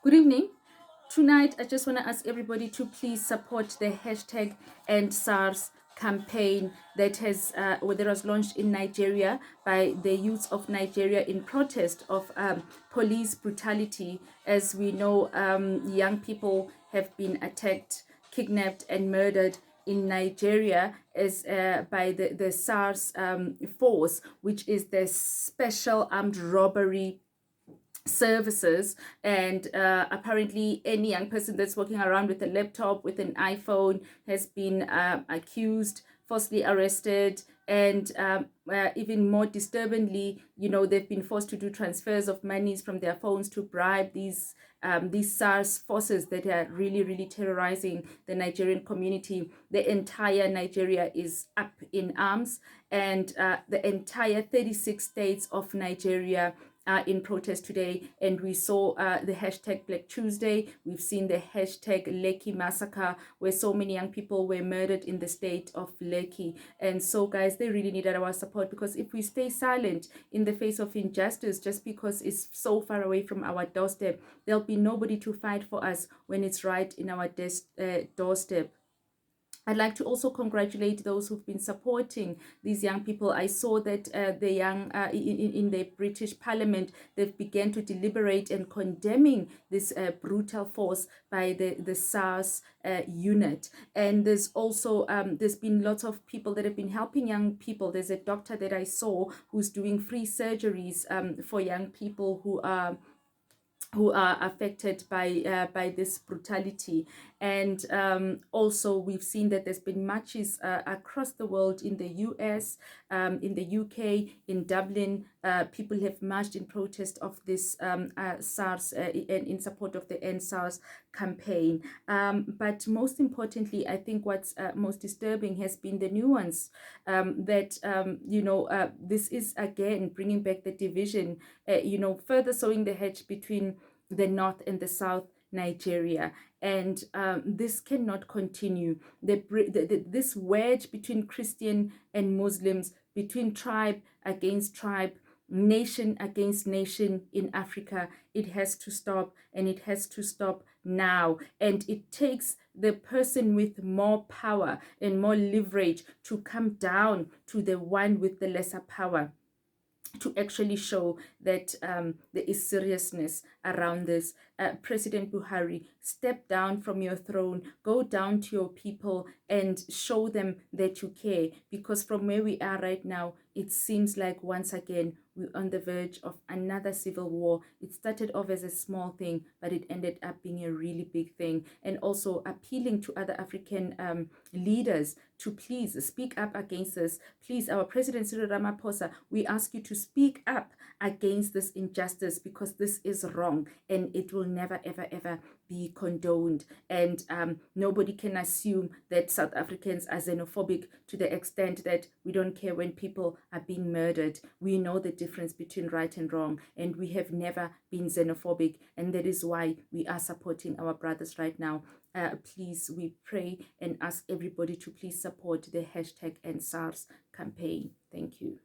Good evening. Tonight, I just want to ask everybody to please support the hashtag End SARS campaign that was launched in Nigeria by the youth of Nigeria in protest of police brutality. As we know, young people have been attacked, kidnapped, and murdered in Nigeria as by the SARS force, which is the Special Armed Robbery services. And apparently any young person that's walking around with a laptop, with an iPhone, has been accused, falsely arrested, and even more disturbingly, they've been forced to do transfers of monies from their phones to bribe these SARS forces that are really, really terrorizing the Nigerian community. The entire Nigeria is up in arms, and the entire 36 states of Nigeria in protest today. And we saw the hashtag Black Tuesday. We've seen the hashtag Lekki Massacre, where so many young people were murdered in the state of Lekki. And so, guys, they really needed our support, because if we stay silent in the face of injustice just because it's so far away from our doorstep, there'll be nobody to fight for us when it's right in our doorstep. I'd like to also congratulate those who've been supporting these young people. I saw that the young in the British Parliament, they've begun to deliberate and condemning this brutal force by the SARS unit. And there's also there's been lots of people that have been helping young people. There's a doctor that I saw who's doing free surgeries for young people who are affected by this brutality. And also we've seen that there's been marches across the world, in the US, in the UK, in Dublin. People have marched in protest of this SARS and in support of the End SARS campaign. But most importantly, I think what's most disturbing has been the nuance that this is again bringing back the division, further sowing the hedge between the North and the South Nigeria. And this cannot continue. This wedge between Christian and Muslims, between tribe against tribe, nation against nation in Africa, it has to stop, and it has to stop now. And it takes the person with more power and more leverage to come down to the one with the lesser power, to actually show that there is seriousness around this. President Buhari, step down from your throne, go down to your people and show them that you care, because from where we are right now, it seems like once again we're on the verge of another civil war. It started off as a small thing, but it ended up being a really big thing. And also appealing to other African leaders to please speak up against this. Please, our President Cyril Ramaphosa, we ask you to speak up against this injustice, because this is wrong and it will never, ever, ever be condoned. And nobody can assume that South Africans are xenophobic to the extent that we don't care when people are being murdered. We know the difference between right and wrong, and we have never been xenophobic, and that is why we are supporting our brothers right now. Please, we pray and ask everybody to please support the hashtag End SARS campaign. Thank you.